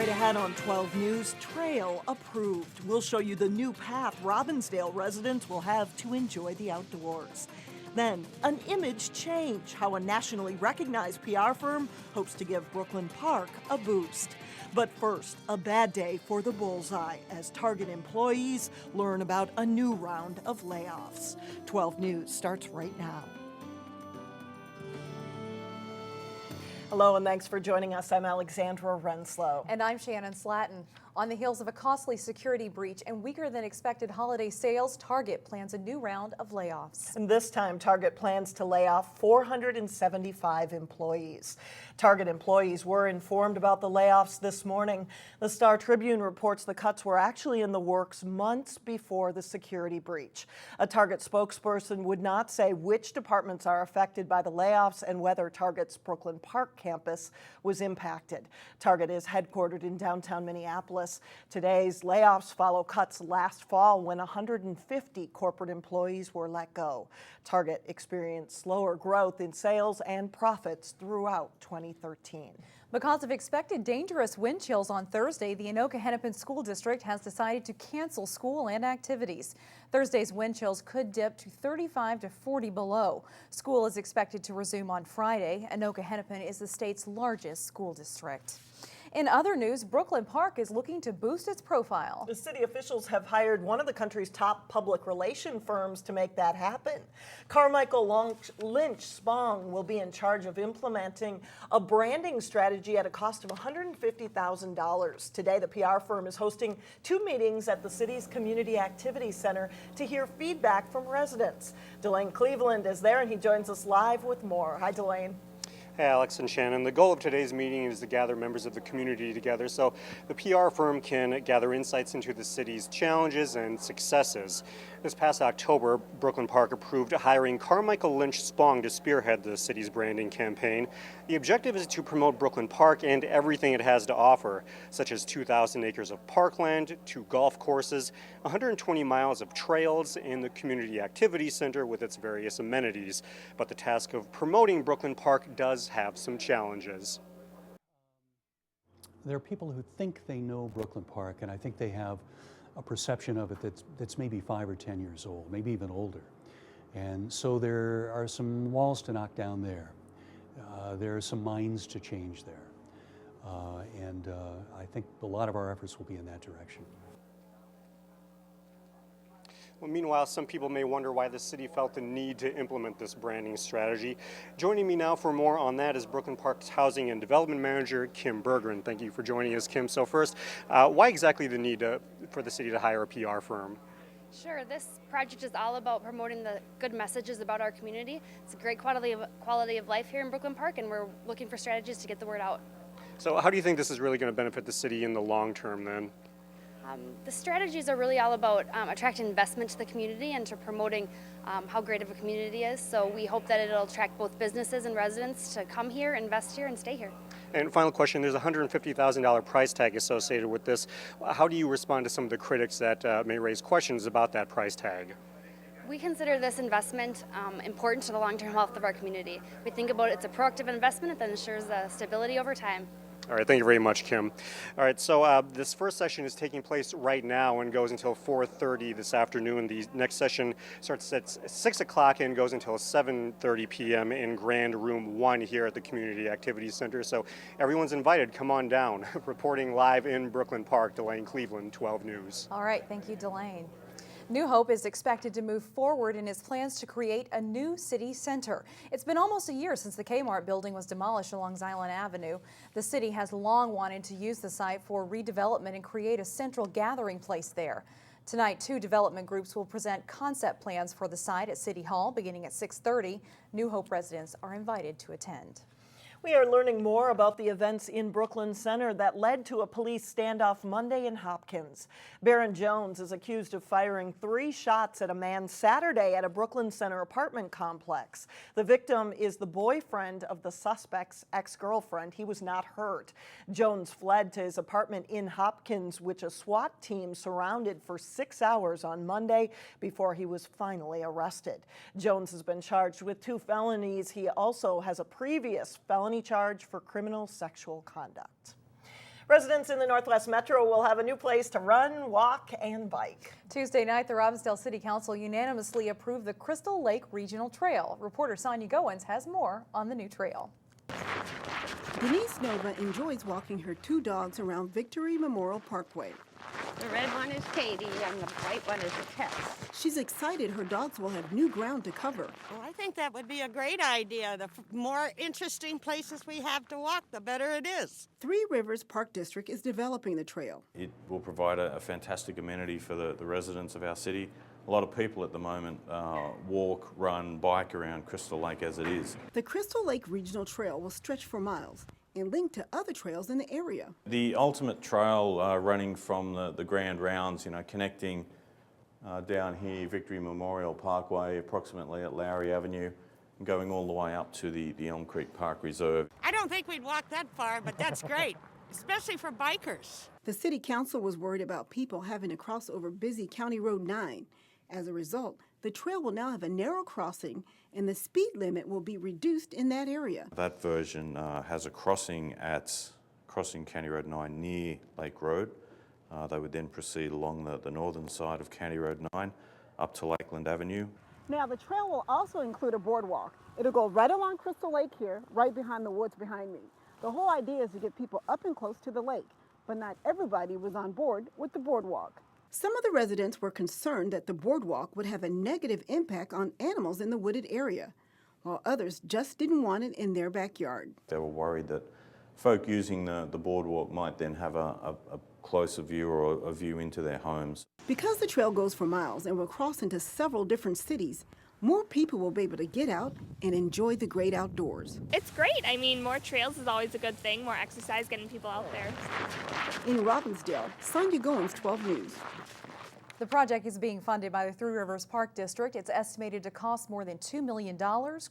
Straight ahead on 12 News, Trail approved. We'll show you the new path Robbinsdale residents will have to enjoy the outdoors. Then, an image change, how a nationally recognized PR firm hopes to give Brooklyn Park a boost. But first, a bad day for the bullseye as Target employees learn about a new round of layoffs. 12 News starts right now. Hello and thanks for joining us. I'm Alexandra Renslow. And I'm Shannon Slatton. On the heels of a costly security breach and weaker than expected holiday sales, Target plans a new round of layoffs. And this time, Target plans to lay off 475 employees. Target employees were informed about the layoffs this morning. The Star Tribune reports the cuts were actually in the works months before the security breach. A Target spokesperson would not say which departments are affected by the layoffs and whether Target's Brooklyn Park campus was impacted. Target is headquartered in downtown Minneapolis. Today's layoffs follow cuts last fall when 150 corporate employees were let go. Target experienced slower growth in sales and profits throughout 2013. Because of expected dangerous wind chills on Thursday, the Anoka-Hennepin School District has decided to cancel school and activities. Thursday's wind chills could dip to 35 to 40 below. School is expected to resume on Friday. Anoka-Hennepin is the state's largest school district. In other news, Brooklyn Park is looking to boost its profile. The city officials have hired one of the country's top public relation firms to make that happen. Carmichael Lynch Spong will be in charge of implementing a branding strategy at a cost of $150,000. Today, the PR firm is hosting 2 meetings at the city's Community Activity Center to hear feedback from residents. Delane Cleveland is there and he joins us live with more. Hi, Delane. Hey, Alex and Shannon. The goal of today's meeting is to gather members of the community together so the PR firm can gather insights into the city's challenges and successes. This past October, Brooklyn Park approved hiring Carmichael Lynch Spong to spearhead the city's branding campaign. The objective is to promote Brooklyn Park and everything it has to offer, such as 2,000 acres of parkland, 2 golf courses, 120 miles of trails, and the Community Activity Center with its various amenities. But the task of promoting Brooklyn Park does have some challenges. There are people who think they know Brooklyn Park, and I think they have a perception of it that's maybe 5 or 10 years old, maybe even older. And so there are some walls to knock down there. There are some minds to change there. And I think a lot of our efforts will be in that direction. Well, meanwhile, some people may wonder why the city felt the need to implement this branding strategy. Joining me now for more on that is Brooklyn Park's Housing and Development Manager, Kim Bergeron. Thank you for joining us, Kim. So first, why exactly the need for the city to hire a PR firm? Sure, this project is all about promoting the good messages about our community. It's a great quality of life here in Brooklyn Park, and we're looking for strategies to get the word out. So how do you think this is really going to benefit the city in the long term then? The strategies are really all about attracting investment to the community and to promoting how great of a community is. So we hope that it'll attract both businesses and residents to come here, invest here, and stay here. And final question, there's a $150,000 price tag associated with this. How do you respond to some of the critics that may raise questions about that price tag? We consider this investment important to the long-term health of our community. We think about it's a proactive investment that ensures stability over time. All right, thank you very much, Kim. All right, so this first session is taking place right now and goes until 4:30 this afternoon. The next session starts at 6 o'clock and goes until 7:30 p.m. in Grand Room 1 here at the Community Activity Center. So everyone's invited. Come on down. Reporting live in Brooklyn Park, Delane Cleveland, 12 News. All right, thank you, Delane. New Hope is expected to move forward in its plans to create a new city center. It's been almost a year since the Kmart building was demolished along Zion Avenue. The city has long wanted to use the site for redevelopment and create a central gathering place there. Tonight, 2 development groups will present concept plans for the site at City Hall beginning at 6:30. New Hope residents are invited to attend. We are learning more about the events in Brooklyn Center that led to a police standoff Monday in Hopkins. Baron Jones is accused of firing 3 shots at a man Saturday at a Brooklyn Center apartment complex. The victim is the boyfriend of the suspect's ex-girlfriend. He was not hurt. Jones fled to his apartment in Hopkins, which a SWAT team surrounded for 6 hours on Monday before he was finally arrested. Jones has been charged with 2 felonies. He also has a previous felony charge for criminal sexual conduct. Residents in the Northwest Metro will have a new place to run, walk, and bike. Tuesday night, the Robbinsdale City Council unanimously approved the Crystal Lake Regional Trail. Reporter Sonia Goins has more on the new trail. Denise Nova enjoys walking her two dogs around Victory Memorial Parkway. The red one is Katie and the white one is Tess. She's excited her dogs will have new ground to cover. Well, I think that would be a great idea. The more interesting places we have to walk, the better it is. Three Rivers Park District is developing the trail. It will provide a fantastic amenity for the residents of our city. A lot of people at the moment walk, run, bike around Crystal Lake as it is. The Crystal Lake Regional Trail will stretch for miles and link to other trails in the area. The ultimate trail running from the Grand Rounds, connecting down here, Victory Memorial Parkway, approximately at Lowry Avenue, and going all the way up to the Elm Creek Park Reserve. I don't think we'd walk that far, but that's great, especially for bikers. The City Council was worried about people having to cross over busy County Road 9. As a result, the trail will now have a narrow crossing and the speed limit will be reduced in that area. That version has a crossing County Road 9 near Lake Road. They would then proceed along the northern side of County Road 9 up to Lakeland Avenue. Now the trail will also include a boardwalk. It'll go right along Crystal Lake here, right behind the woods behind me. The whole idea is to get people up and close to the lake, but not everybody was on board with the boardwalk. Some of the residents were concerned that the boardwalk would have a negative impact on animals in the wooded area, while others just didn't want it in their backyard. They were worried that folk using the boardwalk might then have a closer view or a view into their homes. Because the trail goes for miles and will cross into several different cities, more people will be able to get out and enjoy the great outdoors. It's great. I mean, more trails is always a good thing, more exercise, getting people out there. In Robbinsdale, Sonia Goins, 12 News. The project is being funded by the Three Rivers Park District. It's estimated to cost more than $2 million.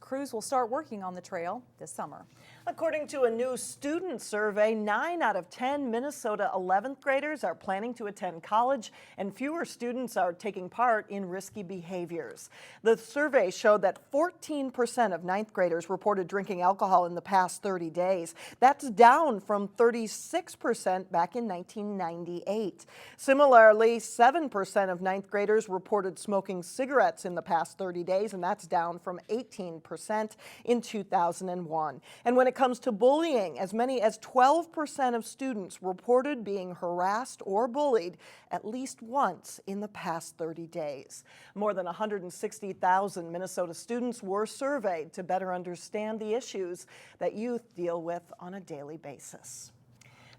Crews will start working on the trail this summer. According to a new student survey, 9 out of 10 Minnesota 11th graders are planning to attend college, and fewer students are taking part in risky behaviors. The survey showed that 14% of 9th graders reported drinking alcohol in the past 30 days. That's down from 36% back in 1998. Similarly, 7% of 9th graders reported smoking cigarettes in the past 30 days, and that's down from 18% in 2001. And when it comes to bullying, as many as 12% of students reported being harassed or bullied at least once in the past 30 days. More than 160,000 Minnesota students were surveyed to better understand the issues that youth deal with on a daily basis.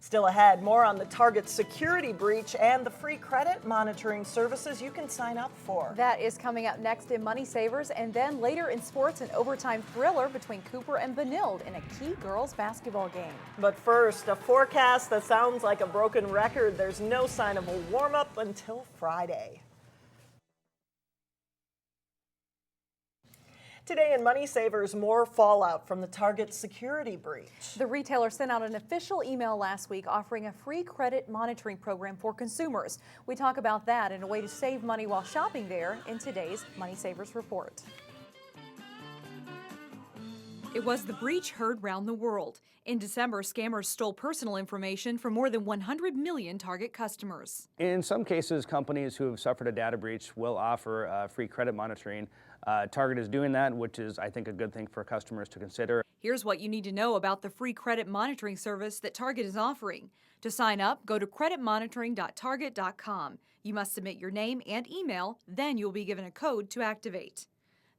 Still ahead, more on the Target security breach and the free credit monitoring services you can sign up for. That is coming up next in Money Savers, and then later in sports, an overtime thriller between Cooper and Benilde in a key girls basketball game. But first, a forecast that sounds like a broken record. There's no sign of a warm-up until Friday. Today in Money Savers, more fallout from the Target security breach. The retailer sent out an official email last week offering a free credit monitoring program for consumers. We talk about that and a way to save money while shopping there in today's Money Savers report. It was the breach heard round the world. In December, scammers stole personal information from more than 100 million Target customers. In some cases, companies who have suffered a data breach will offer free credit monitoring. Target is doing that, which is, I think, a good thing for customers to consider. Here's what you need to know about the free credit monitoring service that Target is offering. To sign up, go to creditmonitoring.target.com. You must submit your name and email, then you'll be given a code to activate.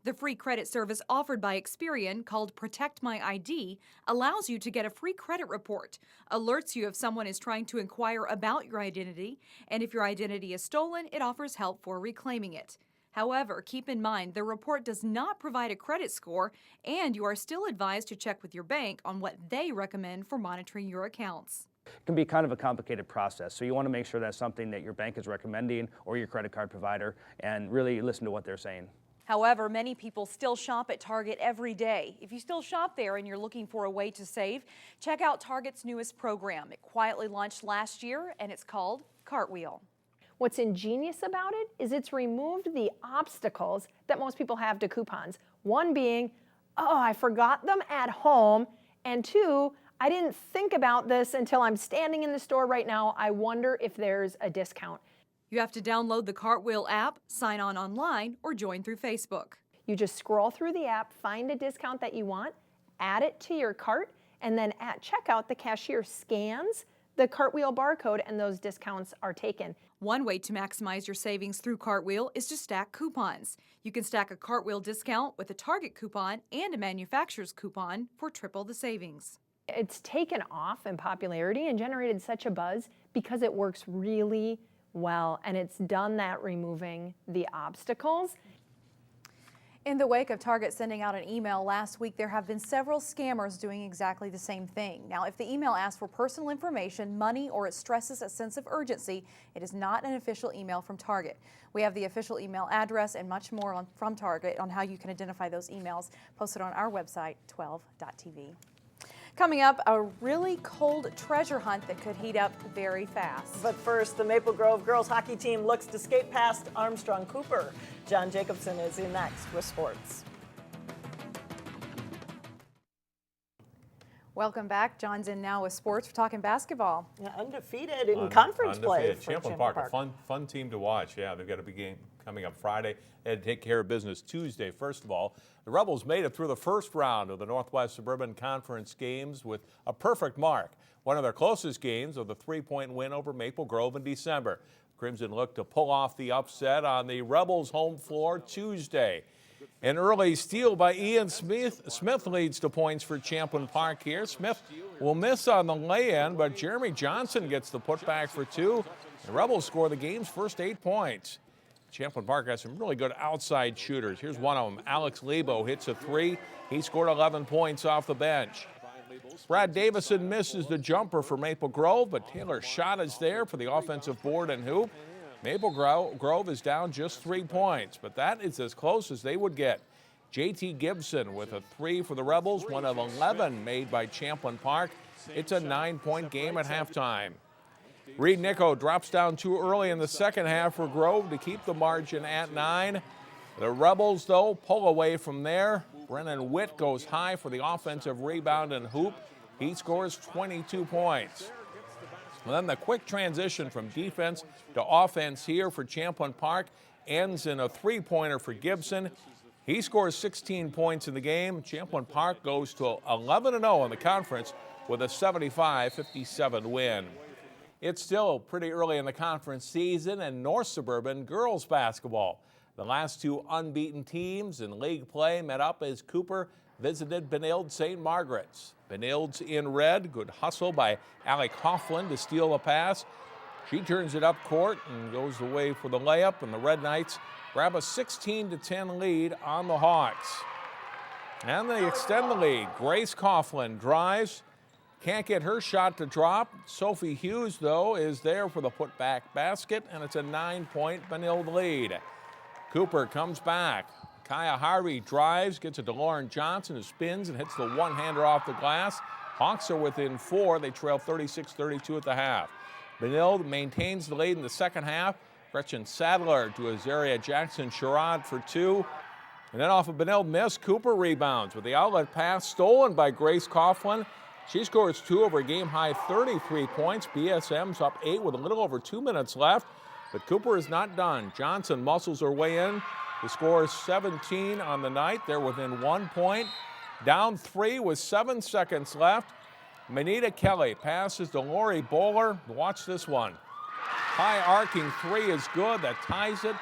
The free credit service offered by Experian, called Protect My ID, allows you to get a free credit report, alerts you if someone is trying to inquire about your identity, and if your identity is stolen, it offers help for reclaiming it. However, keep in mind the report does not provide a credit score, and you are still advised to check with your bank on what they recommend for monitoring your accounts. It can be kind of a complicated process, so you want to make sure that's something that your bank is recommending or your credit card provider, and really listen to what they're saying. However, many people still shop at Target every day. If you still shop there and you're looking for a way to save, check out Target's newest program. It quietly launched last year, and it's called Cartwheel. What's ingenious about it is it's removed the obstacles that most people have to coupons. One being, oh, I forgot them at home, and two, I didn't think about this until I'm standing in the store right now. I wonder if there's a discount. You have to download the Cartwheel app, sign on online, or join through Facebook. You just scroll through the app, find a discount that you want, add it to your cart, and then at checkout, the cashier scans the Cartwheel barcode and those discounts are taken. One way to maximize your savings through Cartwheel is to stack coupons. You can stack a Cartwheel discount with a Target coupon and a manufacturer's coupon for triple the savings. It's taken off in popularity and generated such a buzz because it works really well, and it's done that removing the obstacles. In the wake of Target sending out an email last week, there have been several scammers doing exactly the same thing. Now, if the email asks for personal information, money, or it stresses a sense of urgency, it is not an official email from Target. We have the official email address and much more from Target on how you can identify those emails posted on our website, 12.tv. Coming up, a really cold treasure hunt that could heat up very fast. But first, the Maple Grove girls hockey team looks to skate past Armstrong-Cooper. John Jacobson is in next with sports. Welcome back. John's in now with sports. We're talking basketball. Yeah, undefeated in conference play for Champlin Park, a fun team to watch. Yeah, they've got a big game coming up Friday. They had to take care of business Tuesday. First of all, the Rebels made it through the first round of the Northwest Suburban Conference games with a perfect mark. One of their closest games of the 3-point win over Maple Grove in December. Crimson looked to pull off the upset on the Rebels' home floor Tuesday. An early steal by Ian Smith. Smith leads to points for Champlin Park here. Smith will miss on the lay-in, but Jeremy Johnson gets the putback for two. The Rebels score the game's first 8 points. Champlin Park has some really good outside shooters. Here's one of them. Alex Lebo hits a three. He scored 11 points off the bench. Brad Davison misses the jumper for Maple Grove, but Taylor Schott is there for the offensive board and hoop. Maple Grove is down just 3 points, but that is as close as they would get. J.T. Gibson with a three for the Rebels, one of 11 made by Champlin Park. It's a 9-point game at halftime. Reed Nicko drops down too early in the second half for Grove to keep the margin at 9. The Rebels, though, pull away from there. Brennan Witt goes high for the offensive rebound and hoop. He scores 22 points. And then the quick transition from defense to offense here for Champlin Park ends in a three-pointer for Gibson. He scores 16 points in the game. Champlin Park goes to 11-0 in the conference with a 75-57 win. It's still pretty early in the conference season in North Suburban girls basketball. The last two unbeaten teams in league play met up as Cooper visited Benilde St. Margaret's. Benilde's in red. Good hustle by Alec Hofflin to steal a pass. She turns it up court and goes away for the layup, and the Red Knights grab a 16-10 lead on the Hawks. And they extend the lead. Grace Coughlin drives. Can't get her shot to drop. Sophie Hughes, though, is there for the putback basket, and it's a 9-point Benilde lead. Cooper comes back. Kaya Harvey drives, gets it to Lauren Johnson, who spins and hits the one-hander off the glass. Hawks are within 4. They trail 36-32 at the half. Benilde maintains the lead in the second half. Gretchen Sadler to Azaria Jackson-Sherrod for 2. And then off a Benilde miss, Cooper rebounds with the outlet pass stolen by Grace Coughlin. She scores 2 over a game-high 33 points. BSM's up 8 with a little over 2 minutes left. But Cooper is not done. Johnson muscles her way in to score 17 on the night. They're within 1 point. Down 3 with 7 seconds left. Manita Kelly passes to Lori Bowler. Watch this one. High arcing 3 is good. That ties it.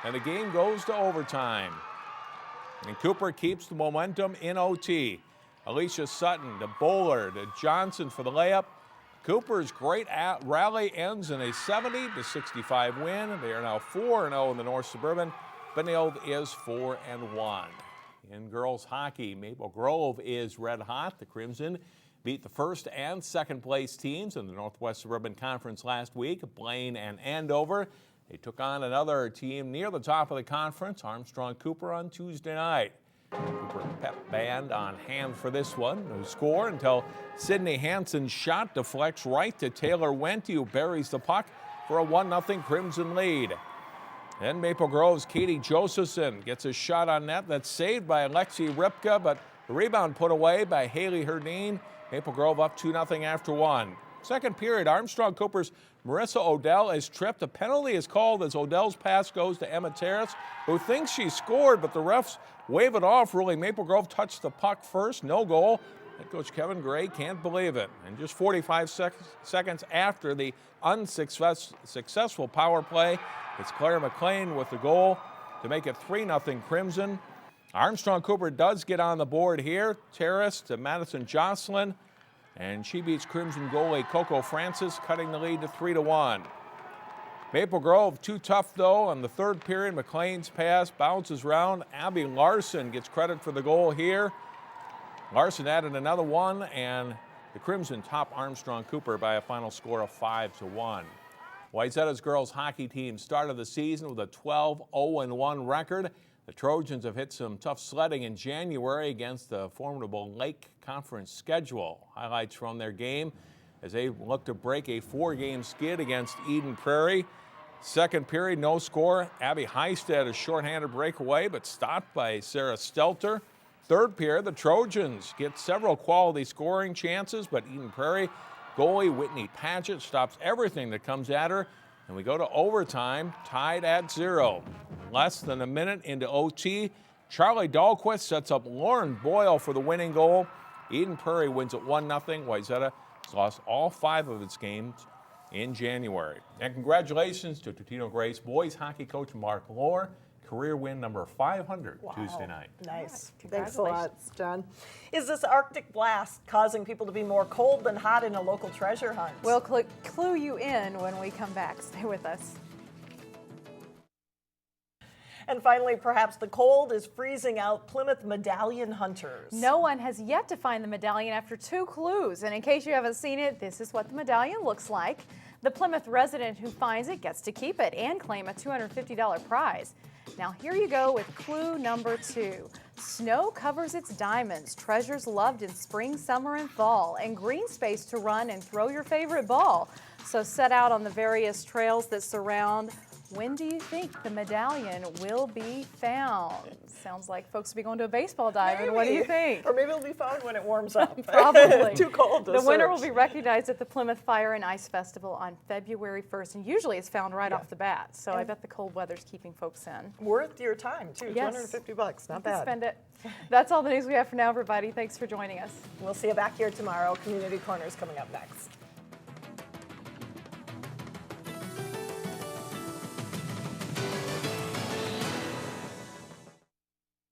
And the game goes to overtime. And Cooper keeps the momentum in OT. Alicia Sutton to Bowler to Johnson for the layup. Cooper's great rally ends in a 70-65 win. They are now 4-0 in the North Suburban. Benilde is 4-1. In girls hockey, Maple Grove is red hot. The Crimson beat the first and second place teams in the Northwest Suburban Conference last week, Blaine and Andover. They took on another team near the top of the conference, Armstrong-Cooper, on Tuesday night. Cooper pep band on hand for this one. No score until Sydney Hansen's shot deflects right to Taylor Wente, who buries the puck for a 1-0 Crimson lead. Then Maple Grove's Katie Josephson gets a shot on net that's saved by Alexi Ripka, but the rebound put away by Haley Herdine. Maple Grove up 2-0 after one. Second period, Armstrong-Cooper's Marissa Odell is tripped. A penalty is called as Odell's pass goes to Emma Terrace, who thinks she scored, but the refs wave it off, ruling Maple Grove touched the puck first. No goal. Head coach Kevin Gray can't believe it. And just 45 seconds after the unsuccessful power play, it's Claire McLean with the goal to make it 3-0 Crimson. Armstrong-Cooper does get on the board here. Terrace to Madison Jocelyn, and she beats Crimson goalie Coco Francis, cutting the lead to 3-1. Maple Grove too tough though. On the third period, McLean's pass bounces around. Abby Larson gets credit for the goal here. Larson added another one, and the Crimson top Armstrong-Cooper by a final score of 5-1. Wayzata's girls hockey team started the season with a 12-0-1 record. The Trojans have hit some tough sledding in January against the formidable Lake Conference schedule. Highlights from their game as they look to break a 4-game skid against Eden Prairie. Second period, no score. Abby Heisted a shorthanded breakaway, but stopped by Sarah Stelter. Third period, the Trojans get several quality scoring chances, but Eden Prairie goalie Whitney Patchett stops everything that comes at her, and we go to overtime, tied at 0. Less than a minute into OT, Charlie Dahlquist sets up Lauren Boyle for the winning goal. Eden Prairie wins at 1-0. Wayzata has lost all 5 of its games in January. And congratulations to Totino Grace boys hockey coach Mark Lohr. Career win number 500 Tuesday night. Nice. Thanks a lot, John. Is this Arctic blast causing people to be more cold than hot in a local treasure hunt? We'll clue you in when we come back. Stay with us. And finally, perhaps the cold is freezing out Plymouth Medallion hunters. No one has yet to find the medallion after 2 clues. And in case you haven't seen it, this is what the medallion looks like. The Plymouth resident who finds it gets to keep it and claim a $250 prize. Now here you go with clue number 2. Snow covers its diamonds, treasures loved in spring, summer, and fall, and green space to run and throw your favorite ball. So set out on the various trails that surround. When do you think the medallion will be found? Sounds like folks will be going to a baseball diamond. What do you think? Or maybe it'll be found when it warms up. Probably. Too cold to The winner search. will be recognized at the Plymouth Fire and Ice Festival on February 1st, and usually it's found right off the bat. So I bet the cold weather's keeping folks in. Worth your time, too. Yes. $250, not You can bad. spend it. That's all the news we have for now, everybody. Thanks for joining us. We'll see you back here tomorrow. Community Corner is coming up next.